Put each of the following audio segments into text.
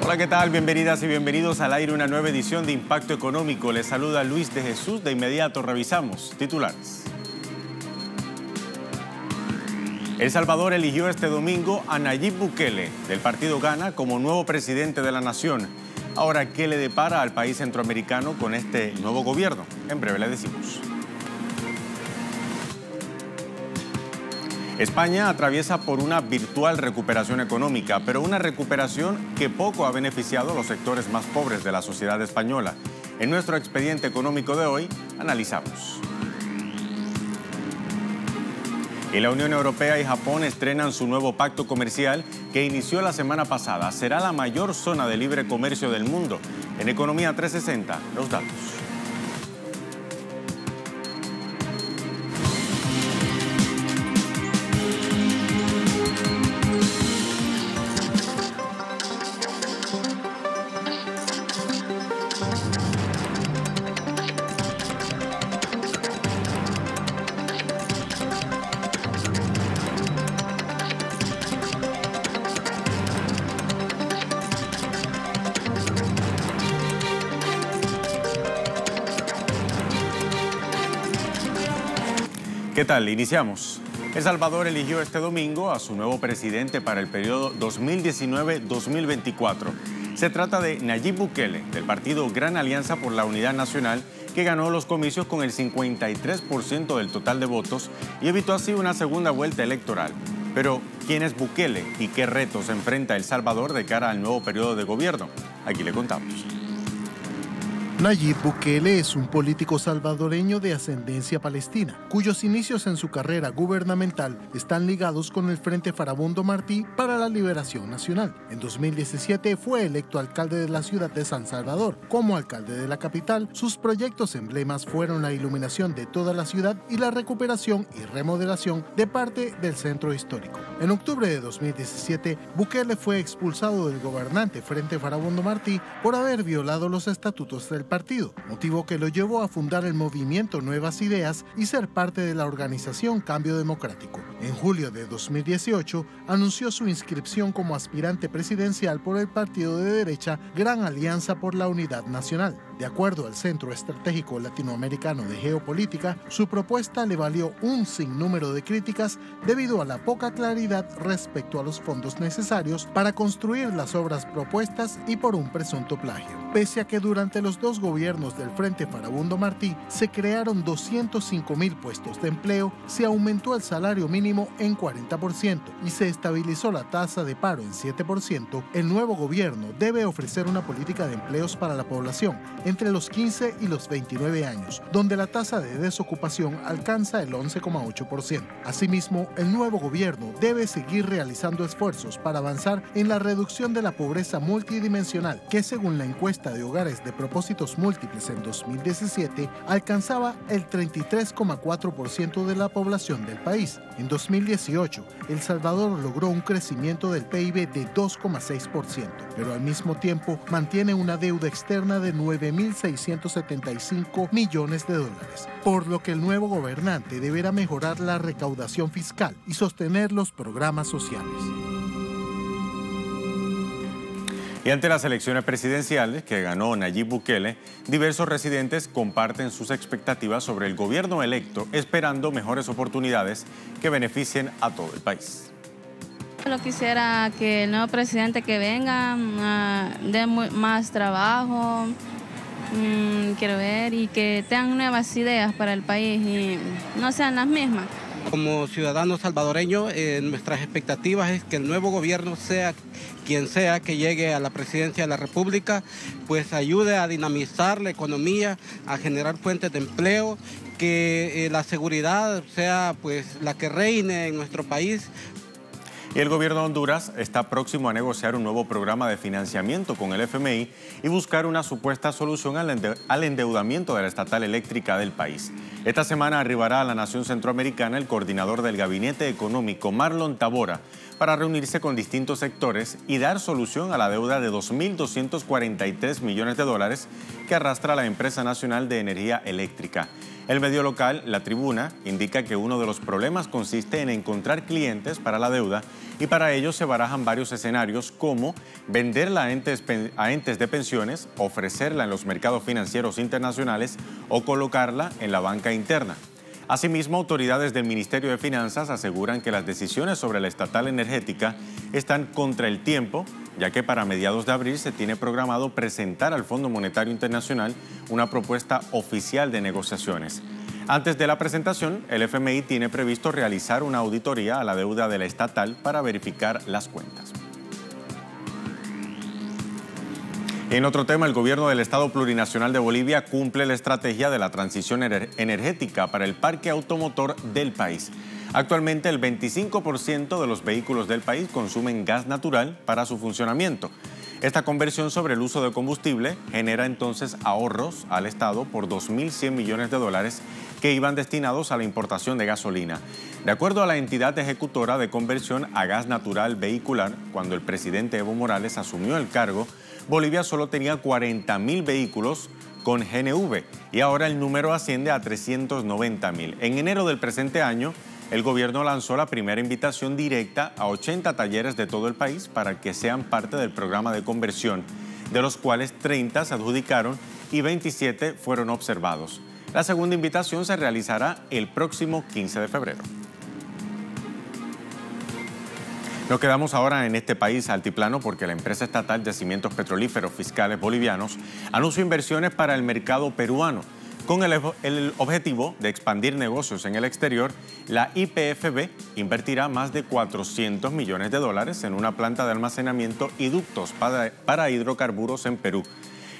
Hola, ¿qué tal? Bienvenidas y bienvenidos al aire, una nueva edición de Impacto Económico. Les saluda Luis de Jesús. De inmediato revisamos titulares. El Salvador eligió este domingo a Nayib Bukele, del partido Gana, como nuevo presidente de la nación. Ahora, ¿qué le depara al país centroamericano con este nuevo gobierno? En breve le decimos. España atraviesa por una virtual recuperación económica, pero una recuperación que poco ha beneficiado a los sectores más pobres de la sociedad española. En nuestro expediente económico de hoy, analizamos. Y la Unión Europea y Japón estrenan su nuevo pacto comercial que inició la semana pasada. Será la mayor zona de libre comercio del mundo. En Economía 360, los datos. ¿Qué tal? Iniciamos. El Salvador eligió este domingo a su nuevo presidente para el periodo 2019-2024. Se trata de Nayib Bukele, del partido Gran Alianza por la Unidad Nacional, que ganó los comicios con el 53% del total de votos y evitó así una segunda vuelta electoral. Pero, ¿quién es Bukele y qué retos enfrenta El Salvador de cara al nuevo periodo de gobierno? Aquí le contamos. Nayib Bukele es un político salvadoreño de ascendencia palestina, cuyos inicios en su carrera gubernamental están ligados con el Frente Farabundo Martí para la Liberación Nacional. En 2017 fue electo alcalde de la ciudad de San Salvador. Como alcalde de la capital, sus proyectos emblemas fueron la iluminación de toda la ciudad y la recuperación y remodelación de parte del centro histórico. En octubre de 2017, Bukele fue expulsado del gobernante Frente Farabundo Martí por haber violado los estatutos del partido, motivo que lo llevó a fundar el movimiento Nuevas Ideas y ser parte de la organización Cambio Democrático. En julio de 2018, anunció su inscripción como aspirante presidencial por el partido de derecha Gran Alianza por la Unidad Nacional. De acuerdo al Centro Estratégico Latinoamericano de Geopolítica, su propuesta le valió un sinnúmero de críticas debido a la poca claridad respecto a los fondos necesarios para construir las obras propuestas y por un presunto plagio. Pese a que durante los dos gobiernos del Frente Farabundo Martí se crearon 205,000 puestos de empleo, se aumentó el salario mínimo en 40% y se estabilizó la tasa de paro en 7%, el nuevo gobierno debe ofrecer una política de empleos para la población entre los 15 y los 29 años, donde la tasa de desocupación alcanza el 11,8%. Asimismo, el nuevo gobierno debe seguir realizando esfuerzos para avanzar en la reducción de la pobreza multidimensional, que según la encuesta de hogares de propósitos múltiples en 2017 alcanzaba el 33,4% de la población del país. En 2018, El Salvador logró un crecimiento del PIB de 2,6%, pero al mismo tiempo mantiene una deuda externa de 9.675 millones de dólares, por lo que el nuevo gobernante deberá mejorar la recaudación fiscal y sostener los programas sociales. Y ante las elecciones presidenciales que ganó Nayib Bukele, diversos residentes comparten sus expectativas sobre el gobierno electo, esperando mejores oportunidades que beneficien a todo el país. Yo quisiera que el nuevo presidente que venga dé más trabajo, quiero ver, y que tengan nuevas ideas para el país y no sean las mismas. Como ciudadanos salvadoreños, nuestras expectativas es que el nuevo gobierno, sea quien sea que llegue a la presidencia de la República, pues ayude a dinamizar la economía, a generar fuentes de empleo, que la seguridad sea pues la que reine en nuestro país. Y el gobierno de Honduras está próximo a negociar un nuevo programa de financiamiento con el FMI y buscar una supuesta solución al endeudamiento de la estatal eléctrica del país. Esta semana arribará a la nación centroamericana el coordinador del Gabinete Económico, Marlon Tabora, para reunirse con distintos sectores y dar solución a la deuda de 2.243 millones de dólares que arrastra la empresa nacional de energía eléctrica. El medio local, La Tribuna, indica que uno de los problemas consiste en encontrar clientes para la deuda y para ello se barajan varios escenarios como venderla a entes de pensiones, ofrecerla en los mercados financieros internacionales o colocarla en la banca interna. Asimismo, autoridades del Ministerio de Finanzas aseguran que las decisiones sobre la estatal energética están contra el tiempo, ya que para mediados de abril se tiene programado presentar al Fondo Monetario Internacional una propuesta oficial de negociaciones. Antes de la presentación, el FMI tiene previsto realizar una auditoría a la deuda de la estatal para verificar las cuentas. En otro tema, el gobierno del Estado Plurinacional de Bolivia cumple la estrategia de la transición energética para el parque automotor del país. Actualmente, el 25% de los vehículos del país consumen gas natural para su funcionamiento. Esta conversión sobre el uso de combustible genera entonces ahorros al Estado por 2.100 millones de dólares que iban destinados a la importación de gasolina. De acuerdo a la entidad ejecutora de conversión a gas natural vehicular, cuando el presidente Evo Morales asumió el cargo, Bolivia solo tenía 40.000 vehículos con GNV y ahora el número asciende a 390.000. En enero del presente año, el gobierno lanzó la primera invitación directa a 80 talleres de todo el país para que sean parte del programa de conversión, de los cuales 30 se adjudicaron y 27 fueron observados. La segunda invitación se realizará el próximo 15 de febrero. Nos quedamos ahora en este país altiplano porque la empresa estatal de cimientos petrolíferos fiscales bolivianos anunció inversiones para el mercado peruano. Con el objetivo de expandir negocios en el exterior, la YPFB invertirá más de 400 millones de dólares en una planta de almacenamiento y ductos para hidrocarburos en Perú.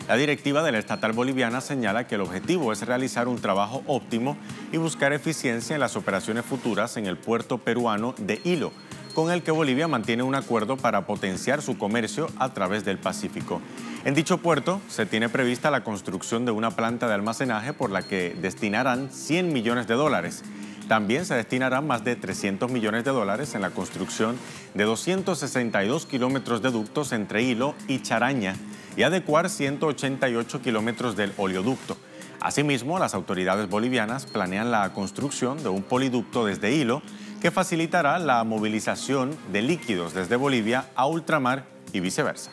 La directiva de la estatal boliviana señala que el objetivo es realizar un trabajo óptimo y buscar eficiencia en las operaciones futuras en el puerto peruano de Hilo, con el que Bolivia mantiene un acuerdo para potenciar su comercio a través del Pacífico. En dicho puerto se tiene prevista la construcción de una planta de almacenaje por la que destinarán 100 millones de dólares. También se destinarán más de 300 millones de dólares en la construcción de 262 kilómetros de ductos entre Hilo y Charaña y adecuar 188 kilómetros del oleoducto. Asimismo, las autoridades bolivianas planean la construcción de un poliducto desde Hilo que facilitará la movilización de líquidos desde Bolivia a ultramar y viceversa.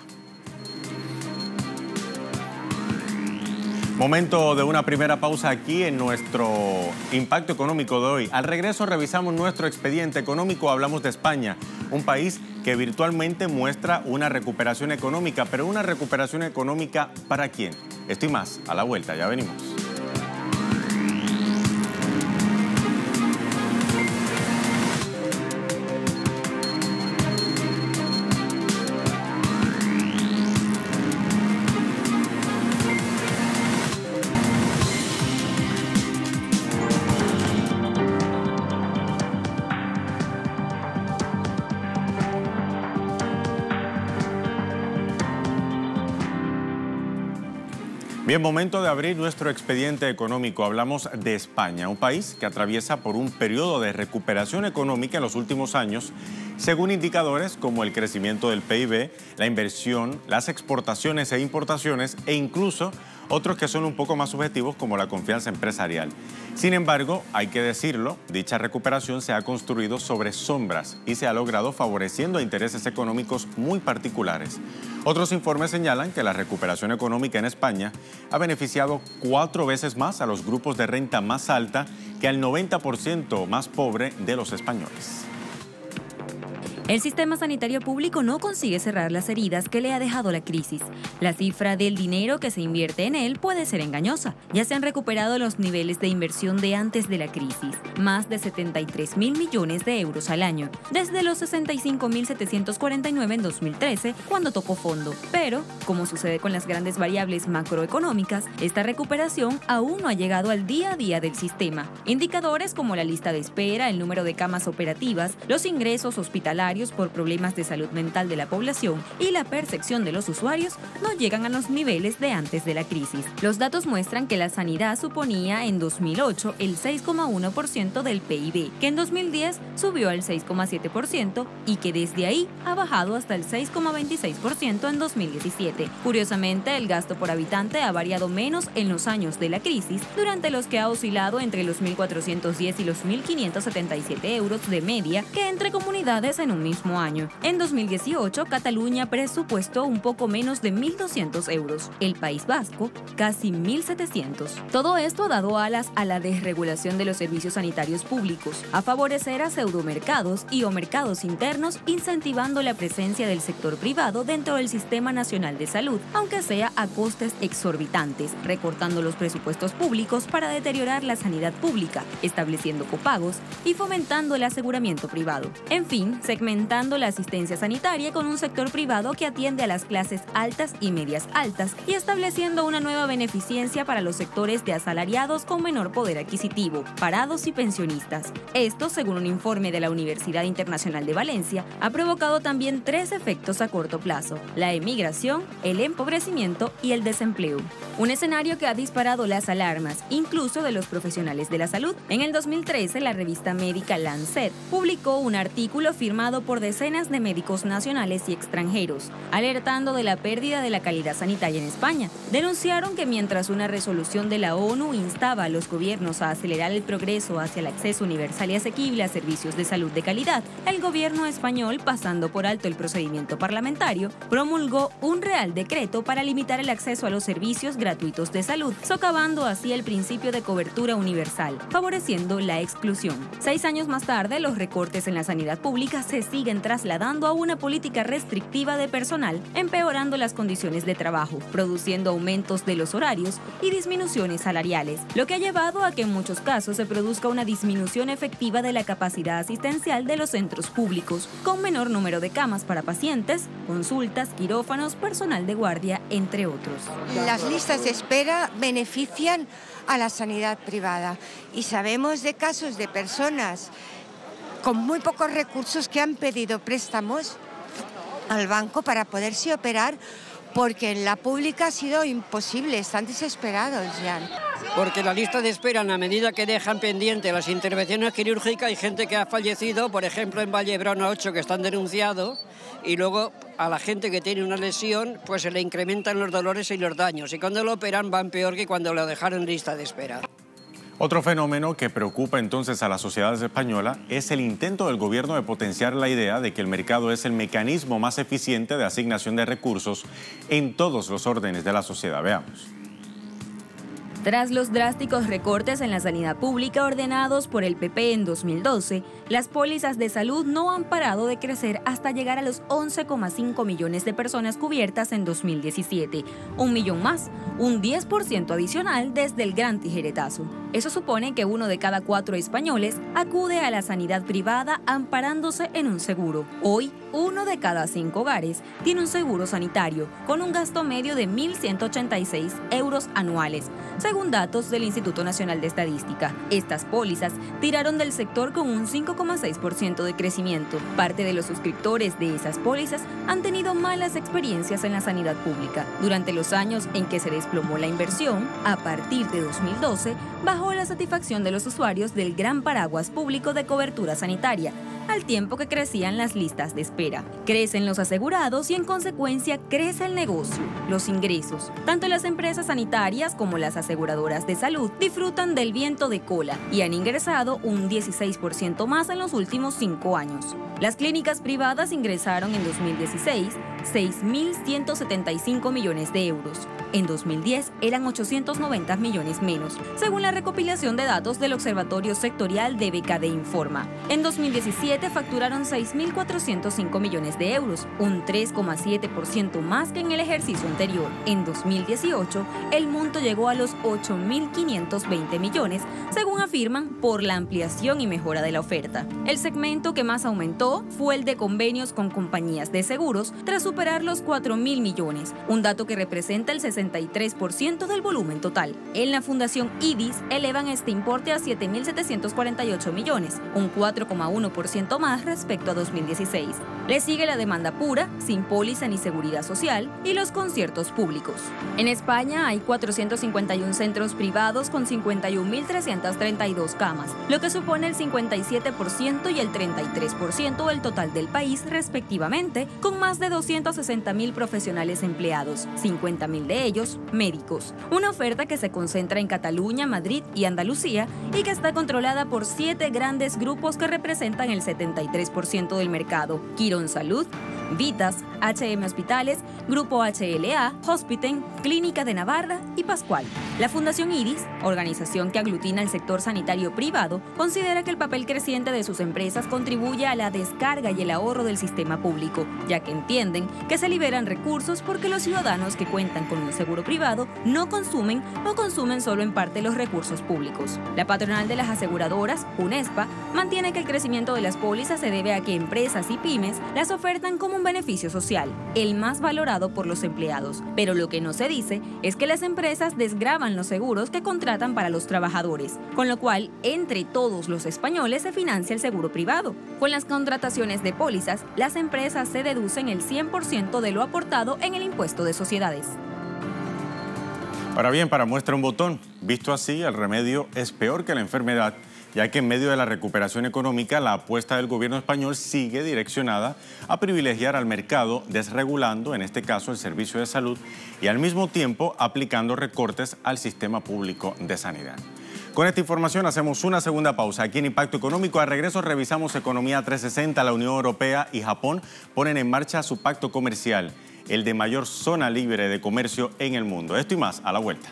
Momento de una primera pausa aquí en nuestro impacto económico de hoy. Al regreso revisamos nuestro expediente económico, hablamos de España, un país que virtualmente muestra una recuperación económica, pero una recuperación económica ¿para quién? Esto y más, a la vuelta, ya venimos. Bien, momento de abrir nuestro expediente económico. Hablamos de España, un país que atraviesa por un periodo de recuperación económica en los últimos años, según indicadores como el crecimiento del PIB, la inversión, las exportaciones e importaciones e incluso otros que son un poco más subjetivos como la confianza empresarial. Sin embargo, hay que decirlo, dicha recuperación se ha construido sobre sombras y se ha logrado favoreciendo a intereses económicos muy particulares. Otros informes señalan que la recuperación económica en España ha beneficiado 4 veces más a los grupos de renta más alta que al 90% más pobre de los españoles. El sistema sanitario público no consigue cerrar las heridas que le ha dejado la crisis. La cifra del dinero que se invierte en él puede ser engañosa. Ya se han recuperado los niveles de inversión de antes de la crisis, más de 73.000 millones de euros al año, desde los 65.749 en 2013, cuando tocó fondo. Pero, como sucede con las grandes variables macroeconómicas, esta recuperación aún no ha llegado al día a día del sistema. Indicadores como la lista de espera, el número de camas operativas, los ingresos hospitalarios por problemas de salud mental de la población y la percepción de los usuarios no llegan a los niveles de antes de la crisis. Los datos muestran que la sanidad suponía en 2008 el 6,1% del PIB, que en 2010 subió al 6,7% y que desde ahí ha bajado hasta el 6,26% en 2017. Curiosamente, el gasto por habitante ha variado menos en los años de la crisis, durante los que ha oscilado entre los 1.410 y los 1.577 euros de media que entre comunidades enunciadas. mismo año. En 2018, Cataluña presupuestó un poco menos de 1.200 euros. El País Vasco, casi 1.700. Todo esto ha dado alas a la desregulación de los servicios sanitarios públicos, a favorecer a pseudomercados y o mercados internos, incentivando la presencia del sector privado dentro del Sistema Nacional de Salud, aunque sea a costes exorbitantes, recortando los presupuestos públicos para deteriorar la sanidad pública, estableciendo copagos y fomentando el aseguramiento privado. En fin, segmentando la asistencia sanitaria con un sector privado que atiende a las clases altas y medias altas y estableciendo una nueva beneficencia para los sectores de asalariados con menor poder adquisitivo, parados y pensionistas. Esto, según un informe de la Universidad Internacional de Valencia, ha provocado también 3 efectos a corto plazo: la emigración, el empobrecimiento y el desempleo. Un escenario que ha disparado las alarmas, incluso de los profesionales de la salud. En el 2013, la revista médica Lancet publicó un artículo firmado por decenas de médicos nacionales y extranjeros, alertando de la pérdida de la calidad sanitaria en España. Denunciaron que mientras una resolución de la ONU instaba a los gobiernos a acelerar el progreso hacia el acceso universal y asequible a servicios de salud de calidad, el gobierno español, pasando por alto el procedimiento parlamentario, promulgó un real decreto para limitar el acceso a los servicios gratuitos de salud, socavando así el principio de cobertura universal, favoreciendo la exclusión. 6 años más tarde, los recortes en la sanidad pública se siguen trasladando a una política restrictiva de personal, empeorando las condiciones de trabajo, produciendo aumentos de los horarios y disminuciones salariales, lo que ha llevado a que en muchos casos se produzca una disminución efectiva de la capacidad asistencial de los centros públicos, con menor número de camas para pacientes, consultas, quirófanos, personal de guardia, entre otros. Las listas de espera benefician a la sanidad privada y sabemos de casos de personas con muy pocos recursos que han pedido préstamos al banco para poderse operar, porque en la pública ha sido imposible, están desesperados ya. Porque la lista de espera, a medida que dejan pendiente las intervenciones quirúrgicas, hay gente que ha fallecido, por ejemplo en Vallebrona 8, que están denunciados, y luego a la gente que tiene una lesión pues se le incrementan los dolores y los daños, y cuando lo operan van peor que cuando lo dejaron en lista de espera. Otro fenómeno que preocupa entonces a la sociedad española es el intento del gobierno de potenciar la idea de que el mercado es el mecanismo más eficiente de asignación de recursos en todos los órdenes de la sociedad. Veamos. Tras los drásticos recortes en la sanidad pública ordenados por el PP en 2012, las pólizas de salud no han parado de crecer hasta llegar a los 11,5 millones de personas cubiertas en 2017, 1 millón más, un 10% adicional desde el gran tijeretazo. Eso supone que 1 de cada 4 españoles acude a la sanidad privada amparándose en un seguro. Hoy, 1 de cada 5 hogares tiene un seguro sanitario, con un gasto medio de 1.186 euros anuales, según datos del Instituto Nacional de Estadística. Estas pólizas tiraron del sector con un 5,6% de crecimiento. Parte de los suscriptores de esas pólizas han tenido malas experiencias en la sanidad pública. Durante los años en que se desplomó la inversión, a partir de 2012, bajó la satisfacción de los usuarios del gran paraguas público de cobertura sanitaria, al tiempo que crecían las listas de espera. Crecen los asegurados y en consecuencia crece el negocio, los ingresos. Tanto las empresas sanitarias como las aseguradoras de salud disfrutan del viento de cola y han ingresado un 16% más en los últimos 5 años. Las clínicas privadas ingresaron en 2016 6.175 millones de euros. En 2010 eran 890 millones menos, según la recopilación de datos del Observatorio Sectorial de BKD Informa. En 2017 facturaron 6.405 millones de euros, un 3,7% más que en el ejercicio anterior. En 2018, el monto llegó a los 8.520 millones, según afirman, por la ampliación y mejora de la oferta. El segmento que más aumentó fue el de convenios con compañías de seguros, tras superar los 4.000 millones, un dato que representa el 63% del volumen total. En la Fundación IDIS elevan este importe a 7.748 millones, un 4,1% más respecto a 2016. Le sigue la demanda pura, sin póliza ni seguridad social, y los conciertos públicos. En España hay 451 centros privados con 51.332 camas, lo que supone el 57% y el 33% del total del país respectivamente, con más de 260.000 profesionales empleados, 50.000 de ellos médicos. Una oferta que se concentra en Cataluña, Madrid y Andalucía y que está controlada por 7 grandes grupos que representan el 73% del mercado: Quirón Salud, Vitas, HM Hospitales, Grupo HLA, Hospiten, Clínica de Navarra y Pascual. La Fundación IRIS, organización que aglutina el sector sanitario privado, considera que el papel creciente de sus empresas contribuye a la descarga y el ahorro del sistema público, ya que entienden que se liberan recursos porque los ciudadanos que cuentan con un seguro privado no consumen o consumen solo en parte los recursos públicos. La patronal de las aseguradoras, UNESPA, mantiene que el crecimiento de las pólizas se debe a que empresas y pymes las ofertan como un beneficio social, el más valorado por los empleados. Pero lo que no se dice es que las empresas desgravan los seguros que contratan para los trabajadores, con lo cual, entre todos los españoles se financia el seguro privado. Con las contrataciones de pólizas, las empresas se deducen el 100% de lo aportado en el impuesto de sociedades. Ahora bien, para muestra un botón, visto así, el remedio es peor que la enfermedad, ya que en medio de la recuperación económica, la apuesta del gobierno español sigue direccionada a privilegiar al mercado, desregulando, en este caso, el servicio de salud y al mismo tiempo aplicando recortes al sistema público de sanidad. Con esta información hacemos una segunda pausa. Aquí en Impacto Económico, al regreso revisamos Economía 360. La Unión Europea y Japón ponen en marcha su pacto comercial, el de mayor zona libre de comercio en el mundo. Esto y más a la vuelta.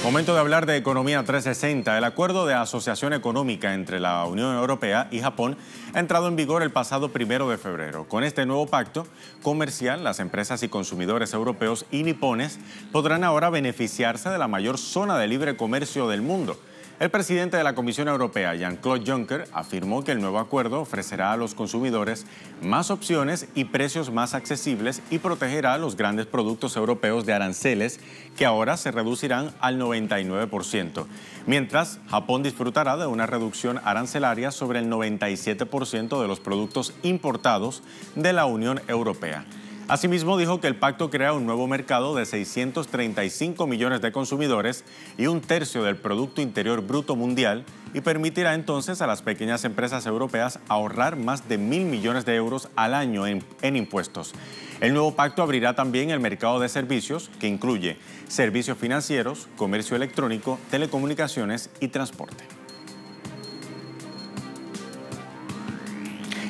Momento de hablar de Economía 360. El acuerdo de asociación económica entre la Unión Europea y Japón ha entrado en vigor el pasado 1 de febrero. Con este nuevo pacto comercial, las empresas y consumidores europeos y nipones podrán ahora beneficiarse de la mayor zona de libre comercio del mundo. El presidente de la Comisión Europea, Jean-Claude Juncker, afirmó que el nuevo acuerdo ofrecerá a los consumidores más opciones y precios más accesibles y protegerá los grandes productos europeos de aranceles que ahora se reducirán al 99%, mientras Japón disfrutará de una reducción arancelaria sobre el 97% de los productos importados de la Unión Europea. Asimismo, dijo que el pacto crea un nuevo mercado de 635 millones de consumidores y 1/3 del Producto Interior Bruto mundial y permitirá entonces a las pequeñas empresas europeas ahorrar más de 1.000 millones de euros al año en impuestos. El nuevo pacto abrirá también el mercado de servicios, que incluye servicios financieros, comercio electrónico, telecomunicaciones y transporte.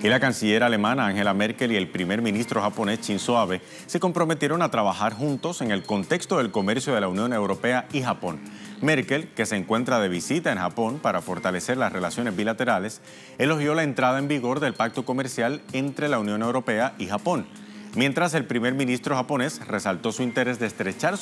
Y la canciller alemana Angela Merkel y el primer ministro japonés Shinzo Abe se comprometieron a trabajar juntos en el contexto del comercio de la Unión Europea y Japón. Merkel, que se encuentra de visita en Japón para fortalecer las relaciones bilaterales, elogió la entrada en vigor del pacto comercial entre la Unión Europea y Japón, mientras el primer ministro japonés resaltó su interés de estrechar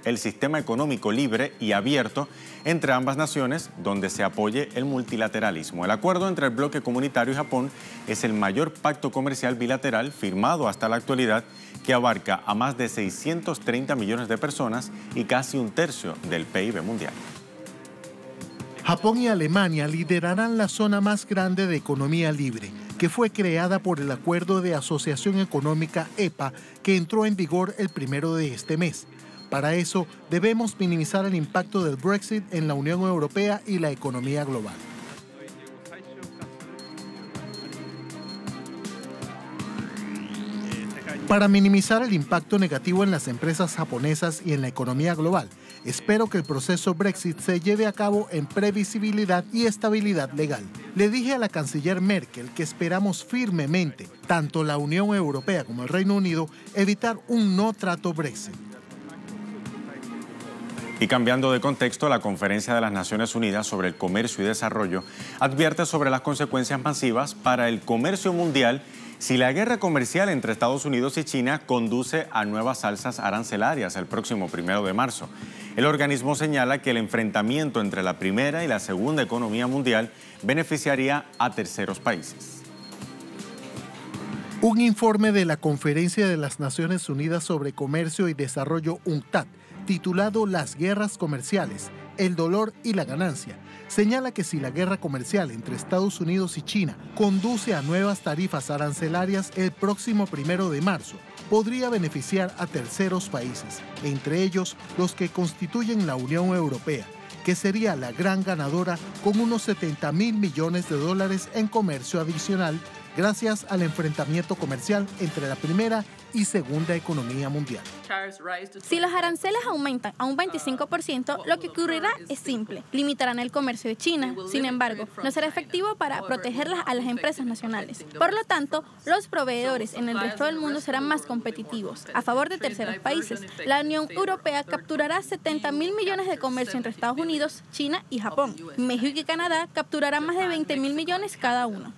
el sistema económico libre y abierto entre ambas naciones, donde se apoye el multilateralismo. El acuerdo entre el bloque comunitario y Japón es el mayor pacto comercial bilateral firmado hasta la actualidad, que abarca a más de 630 millones de personas y casi 1/3 del PIB mundial. Japón y Alemania liderarán la zona más grande de economía libre, que fue creada por el Acuerdo de Asociación Económica EPA, que entró en vigor el 1 de este mes. Para eso, debemos minimizar el impacto del Brexit en la Unión Europea y la economía global. Para minimizar el impacto negativo en las empresas japonesas y en la economía global, espero que el proceso Brexit se lleve a cabo en previsibilidad y estabilidad legal. Le dije a la canciller Merkel que esperamos firmemente, tanto la Unión Europea como el Reino Unido, evitar un no trato Brexit. Y cambiando de contexto, la Conferencia de las Naciones Unidas sobre el Comercio y Desarrollo advierte sobre las consecuencias masivas para el comercio mundial si la guerra comercial entre Estados Unidos y China conduce a nuevas alzas arancelarias el próximo 1 de marzo. El organismo señala que el enfrentamiento entre la primera y la segunda economía mundial beneficiaría a terceros países. Un informe de la Conferencia de las Naciones Unidas sobre Comercio y Desarrollo UNCTAD, titulado Las guerras comerciales, el dolor y la ganancia, señala que si la guerra comercial entre Estados Unidos y China conduce a nuevas tarifas arancelarias el próximo 1 de marzo, podría beneficiar a terceros países, entre ellos los que constituyen la Unión Europea, que sería la gran ganadora con unos 70.000 millones de dólares en comercio adicional gracias al enfrentamiento comercial entre la primera y segunda economía mundial. Si los aranceles aumentan a un 25%, lo que ocurrirá es simple: limitarán el comercio de China. Sin embargo, no será efectivo para protegerlas a las empresas nacionales. Por lo tanto, los proveedores en el resto del mundo serán más competitivos a favor de terceros países. La Unión Europea capturará 70.000 millones de comercio entre Estados Unidos, China y Japón. México y Canadá capturarán más de 20.000 millones cada uno.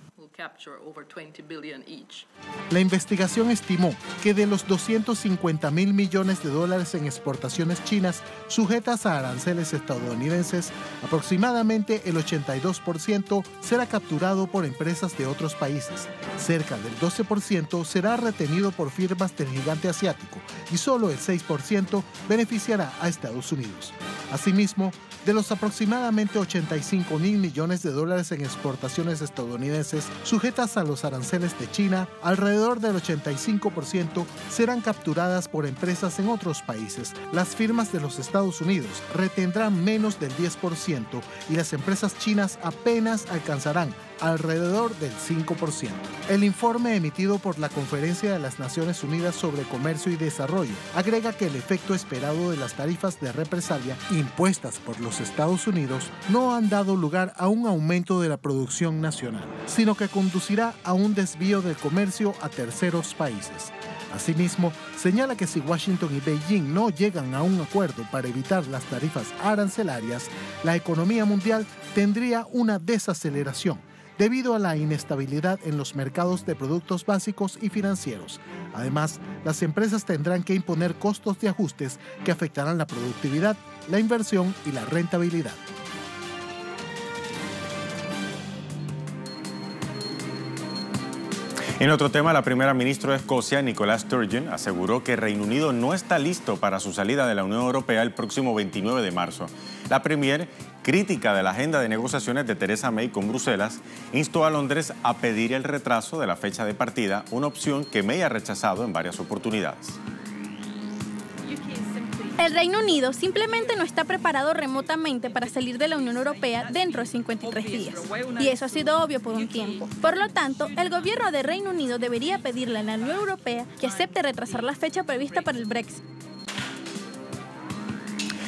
La investigación estimó que de los 250.000 millones de dólares en exportaciones chinas sujetas a aranceles estadounidenses, aproximadamente el 82% será capturado por empresas de otros países. Cerca del 12% será retenido por firmas del gigante asiático y solo el 6% beneficiará a Estados Unidos. Asimismo, de los aproximadamente 85.000 millones de dólares en exportaciones estadounidenses sujetas a los aranceles de China, alrededor del 85% serán capturadas por empresas en otros países. Las firmas de los Estados Unidos retendrán menos del 10% y las empresas chinas apenas alcanzarán alrededor del 5%. El informe emitido por la Conferencia de las Naciones Unidas sobre Comercio y Desarrollo agrega que el efecto esperado de las tarifas de represalia impuestas por los Estados Unidos no han dado lugar a un aumento de la producción nacional, sino que conducirá a un desvío del comercio a terceros países. Asimismo, señala que si Washington y Beijing no llegan a un acuerdo para evitar las tarifas arancelarias, la economía mundial tendría una desaceleración debido a la inestabilidad en los mercados de productos básicos y financieros. Además, las empresas tendrán que imponer costos de ajustes que afectarán la productividad, la inversión y la rentabilidad. En otro tema, la primera ministra de Escocia, Nicola Sturgeon, aseguró que Reino Unido no está listo para su salida de la Unión Europea el próximo 29 de marzo. La premier, crítica de la agenda de negociaciones de Theresa May con Bruselas, instó a Londres a pedir el retraso de la fecha de partida, una opción que May ha rechazado en varias oportunidades. El Reino Unido simplemente no está preparado remotamente para salir de la Unión Europea dentro de 53 días. Y eso ha sido obvio por un tiempo. Por lo tanto, el gobierno de Reino Unido debería pedirle a la Unión Europea que acepte retrasar la fecha prevista para el Brexit.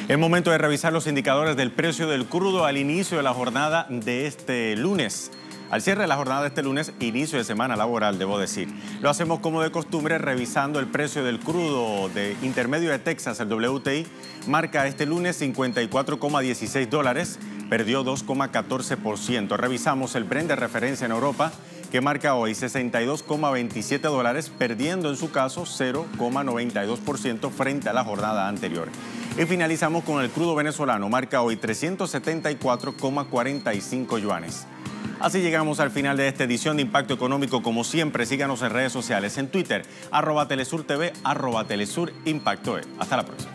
Es momento de revisar los indicadores del precio del crudo al inicio de la jornada de este lunes. Al cierre de la jornada de este lunes, inicio de semana laboral, debo decir. Lo hacemos como de costumbre revisando el precio del crudo de intermedio de Texas, el WTI, marca este lunes 54,16 dólares, perdió 2,14%. Revisamos el Brent de referencia en Europa, que marca hoy 62,27 dólares, perdiendo en su caso 0,92% frente a la jornada anterior. Y finalizamos con el crudo venezolano, marca hoy 374,45 yuanes. Así llegamos al final de esta edición de Impacto Económico. Como siempre, síganos en redes sociales, en Twitter, @TelesurTV, @TelesurImpactoE. Hasta la próxima.